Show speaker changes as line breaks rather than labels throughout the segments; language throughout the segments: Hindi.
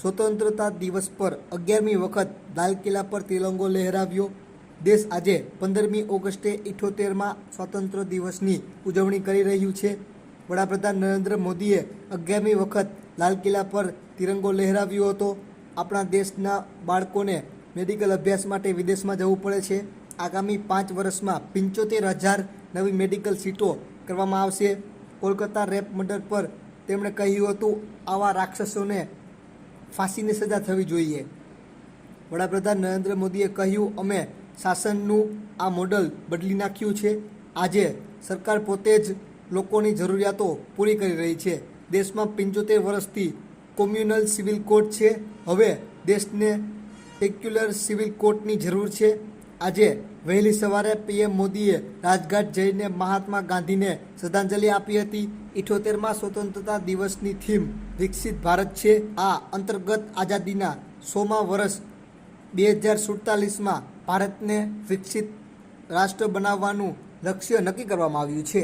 સ્વતંત્રતા દિવસ પર 11મી વખત લાલ કિલ્લા પર તિરંગો લહેરાવ્યો। દેશ આજે 15મી ઓગસ્ટે 78માં સ્વાતંત્ર્ય દિવસની ઉજવણી કરી રહ્યું છે। વડાપ્રધાન નરેન્દ્ર મોદીએ 11મી વખત લાલ કિલ્લા પર તિરંગો લહેરાવ્યો હતો। આપણા દેશના બાળકોને મેડિકલ અભ્યાસ માટે વિદેશમાં જવું પડે છે। આગામી 5 વર્ષમાં 75,000 નવી મેડિકલ સીટો કરવામાં આવશે। કોલકાતા રેપ મર્ડર પર તેમણે કહ્યું હતું, આવા રાક્ષસોને ફાંસીની સજા થવી જોઈએ। વડાપ્રધાન નરેન્દ્ર મોદીએ કહ્યું, અમે શાસનનું આ મોડલ બદલી નાખ્યું છે। આજે સરકાર પોતે જ લોકોની જરૂરિયાતો પૂરી કરી રહી છે। દેશમાં 75 વર્ષથી કોમ્યુનલ સિવિલ કોડ છે। હવે દેશને સેક્યુલર સિવિલ કોડની જરૂર છે। આજે વહેલી સવારે પીએમ મોદીએ રાજઘાટ જઈને મહાત્મા ગાંધીને શ્રદ્ધાંજલિ આપી હતી। 78માં સ્વતંત્રતા દિવસની થીમ વિકસિત ભારત છે। આ અંતર્ગત આઝાદીના 100મા વર્ષ 2047માં ભારતને વિકસિત રાષ્ટ્ર બનાવવાનું લક્ષ્ય નક્કી કરવામાં આવ્યું છે।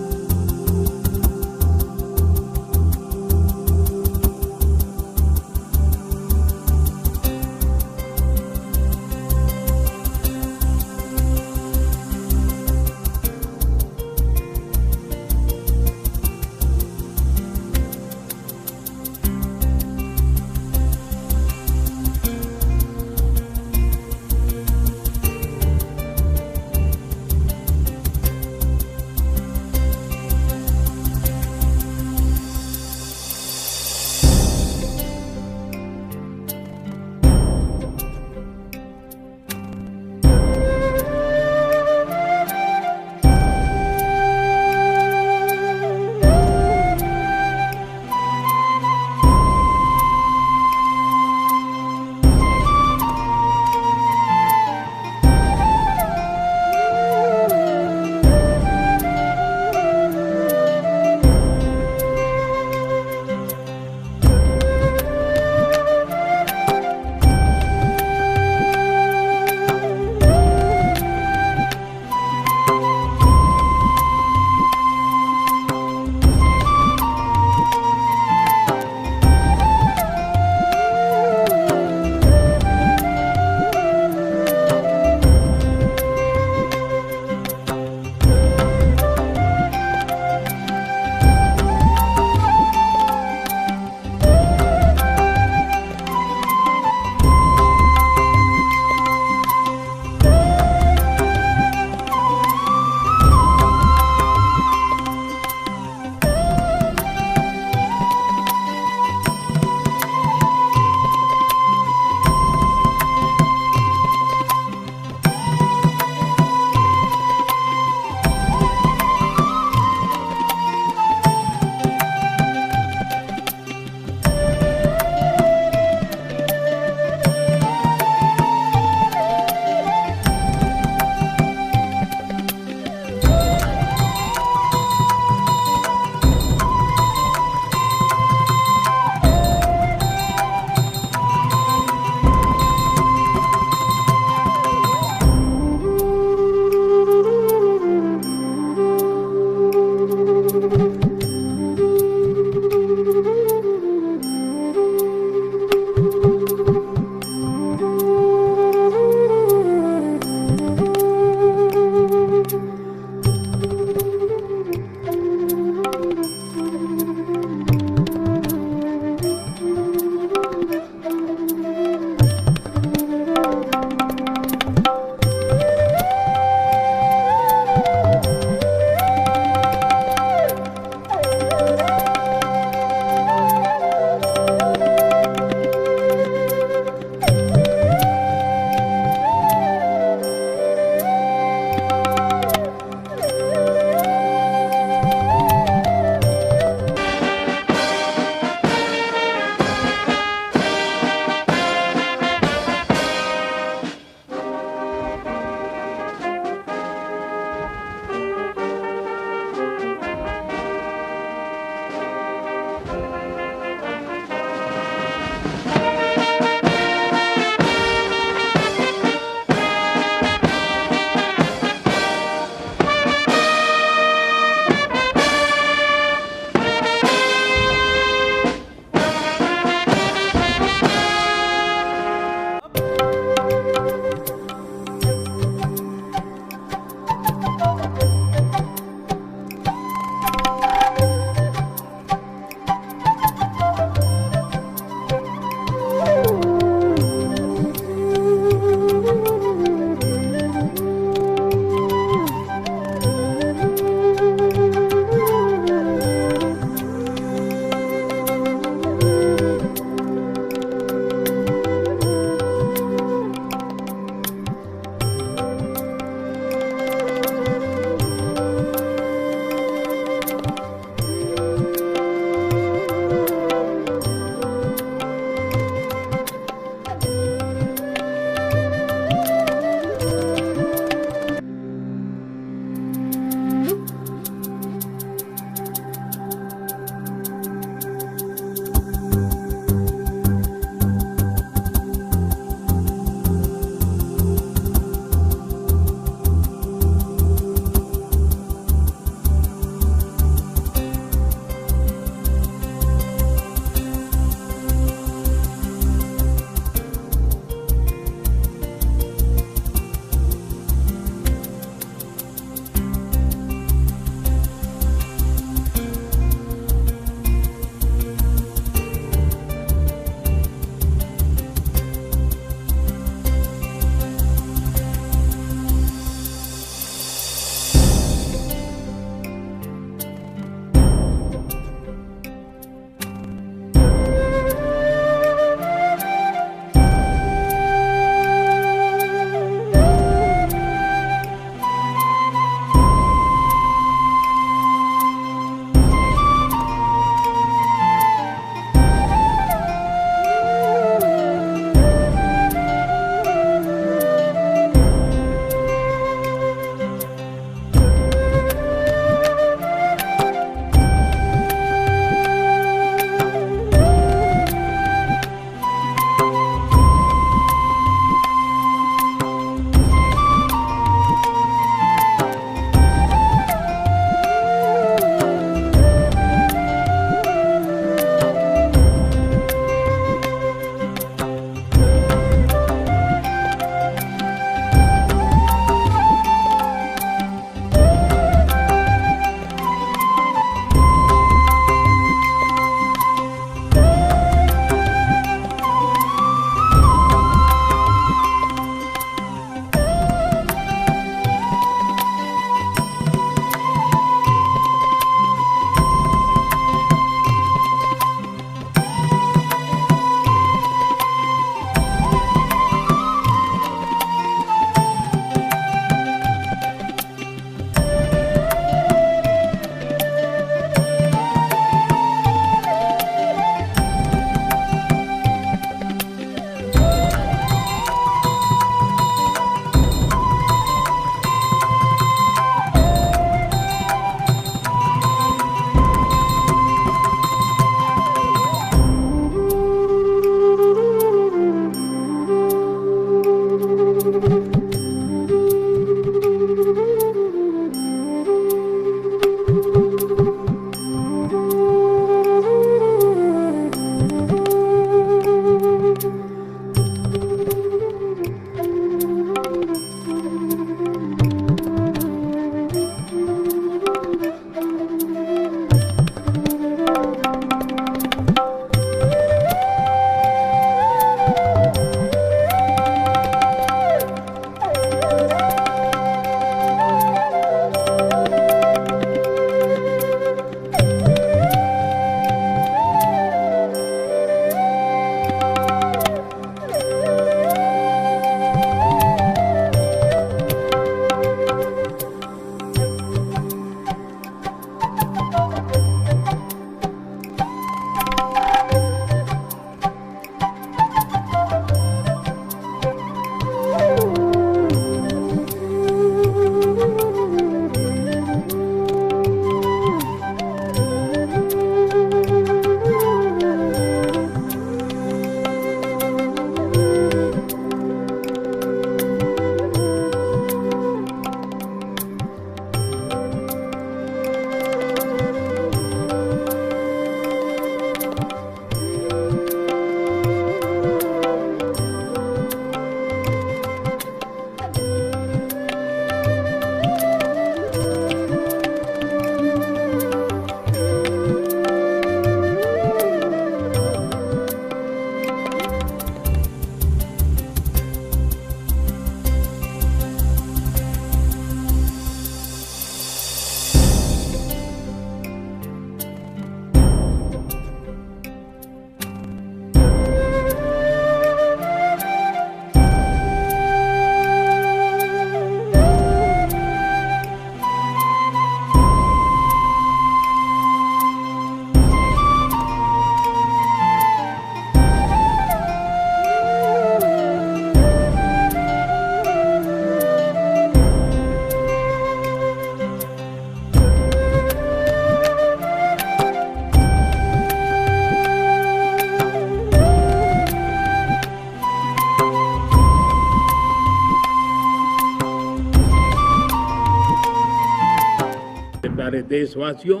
प्यारे देशवासियों,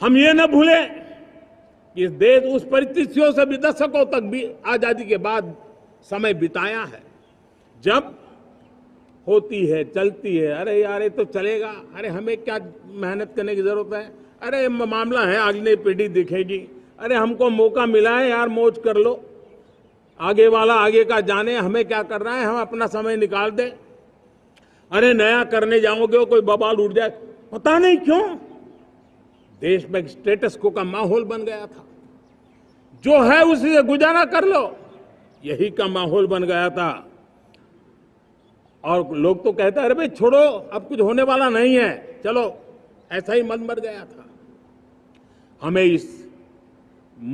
हम ये न भूलें कि देश उस परिस्थितियों से भी दशकों तक भी आजादी के बाद समय बिताया है, जब होती है, चलती है, अरे यार ये तो चलेगा, अरे हमें क्या मेहनत करने की जरूरत है, अरे मामला है अगली पीढ़ी दिखेगी, अरे हमको मौका मिला है यार, मौज कर लो, आगे वाला आगे का जाने, हमें क्या कर रहा है, हम अपना समय निकाल दें, अरे नया करने जाओगे कोई बवाल उठ जाए। पता नहीं क्यों देश में स्टेटस को का माहौल बन गया था, जो है उसी से गुजारा कर लो, यही का माहौल बन गया था। और लोग तो कहते हैं अरे भाई छोड़ो, अब कुछ होने वाला नहीं है, चलो, ऐसा ही मन मर गया था। हमें इस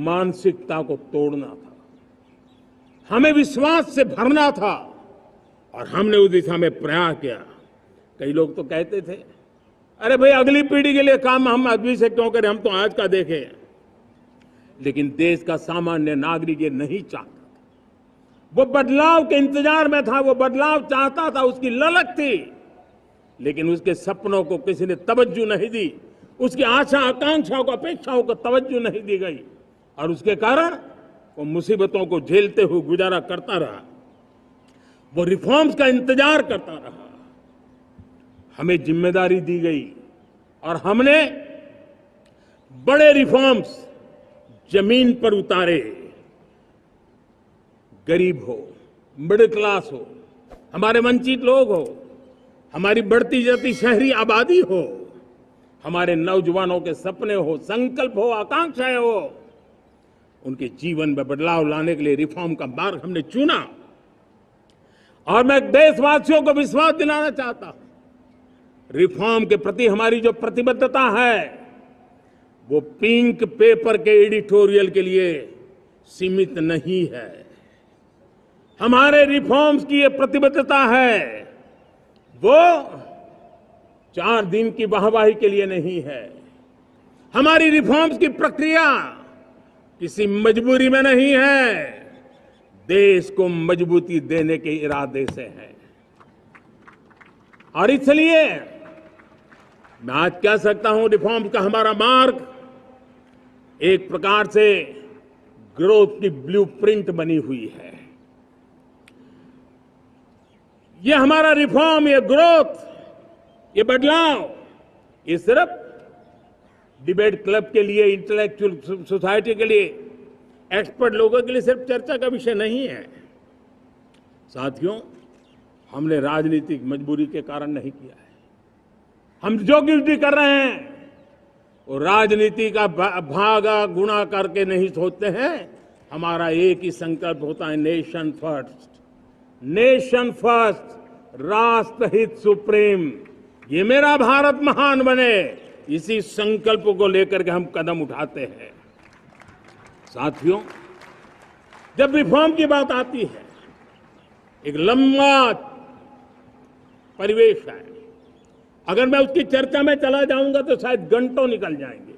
मानसिकता को तोड़ना था, हमें विश्वास से भरना था, और हमने उस दिशा में प्रयास किया। कई लोग तो कहते थे अरे भाई अगली पीढ़ी के लिए काम हम अभी से क्यों करें, हम तो आज का देखें। लेकिन देश का सामान्य नागरिक ये नहीं चाहता, वो बदलाव के इंतजार में था, वो बदलाव चाहता था, उसकी ललक थी, लेकिन उसके सपनों को किसी ने तवज्जो नहीं दी, उसकी आशा आकांक्षाओं को अपेक्षाओं को तवज्जो नहीं दी गई, और उसके कारण वो मुसीबतों को झेलते हुए गुजारा करता रहा, वो रिफॉर्म्स का इंतजार करता रहा। हमें जिम्मेदारी दी गई और हमने बड़े रिफॉर्म्स जमीन पर उतारे। गरीब हो, मिडिल क्लास हो, हमारे वंचित लोग हो, हमारी बढ़ती जाती शहरी आबादी हो, हमारे नौजवानों के सपने हो, संकल्प हो, आकांक्षाएं हो, उनके जीवन में बदलाव लाने के लिए रिफॉर्म का मार्ग हमने चुना। और मैं देशवासियों को विश्वास दिलाना चाहता हूं, रिफॉर्म के प्रति हमारी जो प्रतिबद्धता है वो पिंक पेपर के एडिटोरियल के लिए सीमित नहीं है। हमारे रिफॉर्म्स की ये प्रतिबद्धता है, वो 4 दिन की वाहवाही के लिए नहीं है। हमारी रिफॉर्म्स की प्रक्रिया किसी मजबूरी में नहीं है, देश को मजबूती देने के इरादे से है। और इसलिए मैं आज कह सकता हूं, रिफॉर्म का हमारा मार्ग एक प्रकार से ग्रोथ की ब्लूप्रिंट बनी हुई है। ये हमारा रिफॉर्म, ये ग्रोथ, ये बदलाव, ये सिर्फ डिबेट क्लब के लिए, इंटेलेक्चुअल सोसाइटी के लिए, एक्सपर्ट लोगों के लिए सिर्फ चर्चा का विषय नहीं है। साथियों, हमने राजनीतिक मजबूरी के कारण नहीं किया है। हम जो कुछ भी कर रहे हैं वो राजनीति का भागा गुणा करके नहीं सोचते हैं। हमारा एक ही संकल्प होता है, नेशन फर्स्ट, नेशन फर्स्ट, राष्ट्रहित सुप्रीम, ये मेरा भारत महान बने, इसी संकल्प को लेकर के हम कदम उठाते हैं। साथियों, जब रिफॉर्म की बात आती है, एक लंबा परिवेश है। अगर मैं उसकी चर्चा में चला जाऊंगा तो शायद घंटों निकल जाएंगे,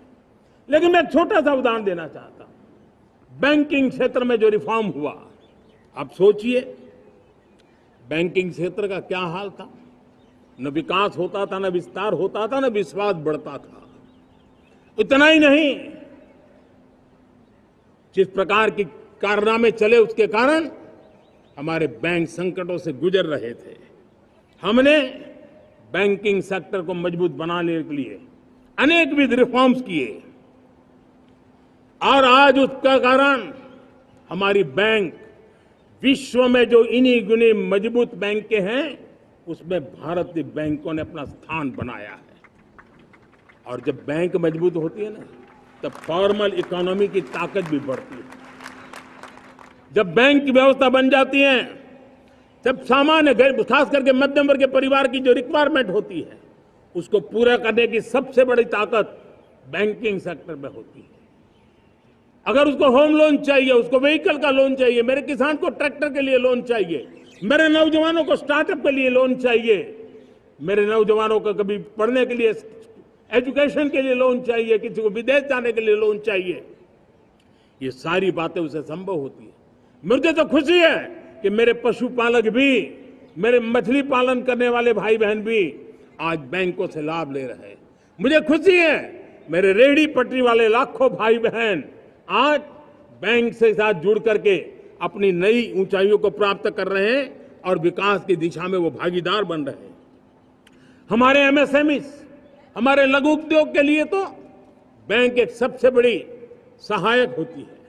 लेकिन मैं एक छोटा सा उदाहरण देना चाहता हूं। बैंकिंग क्षेत्र में जो रिफॉर्म हुआ, आप सोचिए बैंकिंग क्षेत्र का क्या हाल था। न विकास होता था, न विस्तार होता था, न विश्वास बढ़ता था। इतना ही नहीं, जिस प्रकार की कारनामे चले उसके कारण हमारे बैंक संकटों से गुजर रहे थे। हमने बैंकिंग सेक्टर को मजबूत बनाने के लिए अनेकविध रिफॉर्म्स किए, और आज उसका कारण हमारी बैंक विश्व में जो इन्हीं गुनी मजबूत बैंक हैं, उसमें भारतीय बैंकों ने अपना स्थान बनाया है। और जब बैंक मजबूत होती है ना, तब फॉर्मल इकोनॉमी की ताकत भी बढ़ती है। जब बैंक की व्यवस्था बन जाती है, जब सामान्य खास करके मध्यम वर्ग के परिवार की जो रिक्वायरमेंट होती है, उसको पूरा करने की सबसे बड़ी ताकत बैंकिंग सेक्टर में होती है। अगर उसको होम लोन चाहिए, उसको व्हीकल का लोन चाहिए, मेरे किसान को ट्रैक्टर के लिए लोन चाहिए, मेरे नौजवानों को स्टार्टअप के लिए लोन चाहिए, मेरे नौजवानों को कभी पढ़ने के लिए, एजुकेशन के लिए लोन चाहिए, किसी को विदेश जाने के लिए लोन चाहिए, ये सारी बातें उसे संभव होती है। मुझे तो खुशी है कि मेरे पशुपालक भी, मेरे मछली पालन करने वाले भाई बहन भी आज बैंकों से लाभ ले रहे हैं। मुझे खुशी है मेरे रेहड़ी पटरी वाले लाखों भाई बहन आज बैंक से साथ जुड़ करके अपनी नई ऊंचाइयों को प्राप्त कर रहे हैं और विकास की दिशा में वो भागीदार बन रहे हैं। हमारे एमएसएमई, हमारे लघु उद्योग के लिए तो बैंक एक सबसे बड़ी सहायक होती है।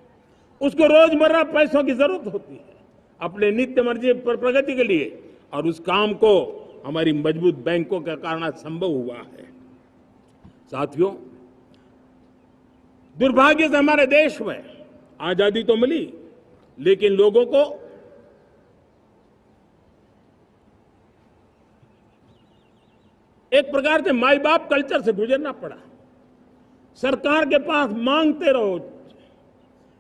उसको रोजमर्रा पैसों की जरूरत होती है अपने नित्य मर्जी पर प्रगति के लिए, और उस काम को हमारी मजबूत बैंकों के कारण संभव हुआ है। साथियों, दुर्भाग्य से हमारे देश में आजादी तो मिली, लेकिन लोगों को एक प्रकार से माई बाप कल्चर से गुजरना पड़ा। सरकार के पास मांगते रहो,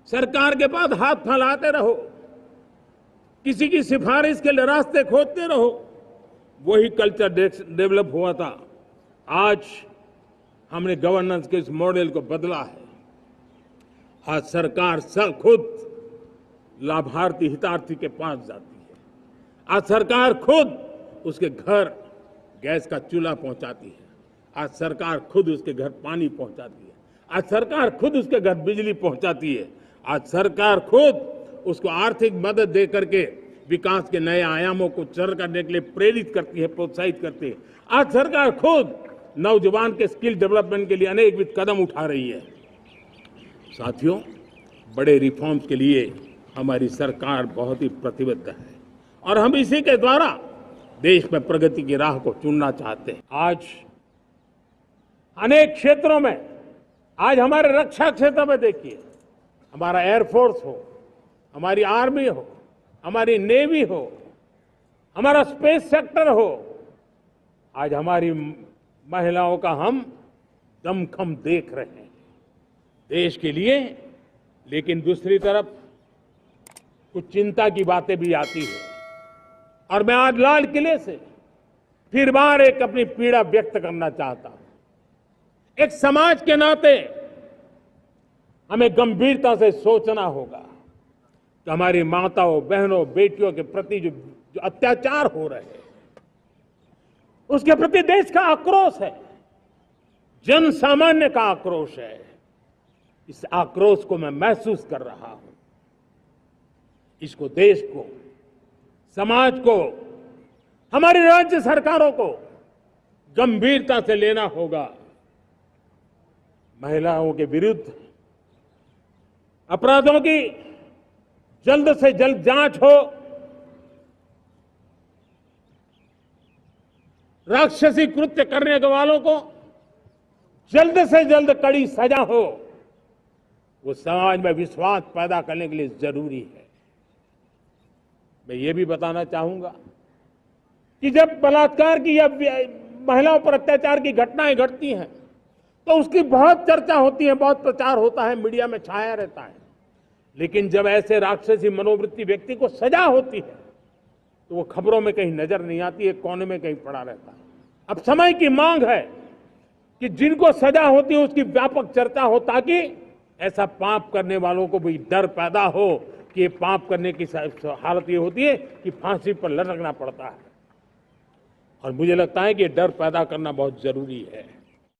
सरकार के पास हाथ फैलाते रहो, किसी की सिफारिश के लिए रास्ते खोजते रहो, वही कल्चर डेवलप हुआ था। आज हमने गवर्नेंस के इस मॉडल को बदला है। आज सरकार खुद लाभार्थी हितार्थी के पास जाती है। आज सरकार खुद उसके घर गैस का चूल्हा पहुंचाती है। आज सरकार खुद उसके घर पानी पहुंचाती है। आज सरकार खुद उसके घर बिजली पहुंचाती है। आज सरकार खुद उसको आर्थिक मदद दे करके विकास के नए आयामों को सर करने के लिए प्रेरित करती है, प्रोत्साहित करती है। आज सरकार खुद नौजवान के स्किल डेवलपमेंट के लिए अनेकविध कदम उठा रही है। साथियों, बड़े रिफॉर्म्स के लिए हमारी सरकार बहुत ही प्रतिबद्ध है और हम इसी के द्वारा देश में प्रगति की राह को चुनना चाहते हैं। आज अनेक क्षेत्रों में, आज हमारे रक्षा क्षेत्र में देखिए, हमारा एयरफोर्स हो, हमारी आर्मी हो, हमारी नेवी हो, हमारा स्पेस सेक्टर हो, आज हमारी महिलाओं का हम दमखम देख रहे हैं देश के लिए। लेकिन दूसरी तरफ कुछ चिंता की बातें भी आती है और मैं आज लाल किले से फिर बार एक अपनी पीड़ा व्यक्त करना चाहता हूं। एक समाज के नाते हमें गंभीरता से सोचना होगा कि हमारी माताओं, बहनों, बेटियों के प्रति जो अत्याचार हो रहे हैं, उसके प्रति देश का आक्रोश है, जन सामान्य का आक्रोश है। इस आक्रोश को मैं महसूस कर रहा हूं। इसको देश को, समाज को, हमारी राज्य सरकारों को गंभीरता से लेना होगा। महिलाओं के विरुद्ध अपराधों की जल्द से जल्द जांच हो, राक्षसी कृत्य करने वालों को जल्द से जल्द कड़ी सजा हो, वो समाज में विश्वास पैदा करने के लिए जरूरी है। मैं ये भी बताना चाहूंगा कि जब बलात्कार की या महिलाओं पर अत्याचार की घटनाएं घटती हैं तो उसकी बहुत चर्चा होती है, बहुत प्रचार होता है, मीडिया में छाया रहता है। लेकिन जब ऐसे राक्षसी मनोवृत्ति व्यक्ति को सजा होती है तो वो खबरों में कहीं नजर नहीं आती है, कोने में कहीं पड़ा रहता है। अब समय की मांग है कि जिनको सजा होती है उसकी व्यापक चर्चा हो, ताकि ऐसा पाप करने वालों को भी डर पैदा हो कि ये पाप करने की हालत ये होती है कि फांसी पर लटकना पड़ता है। और मुझे लगता है कि ये डर पैदा करना बहुत जरूरी है।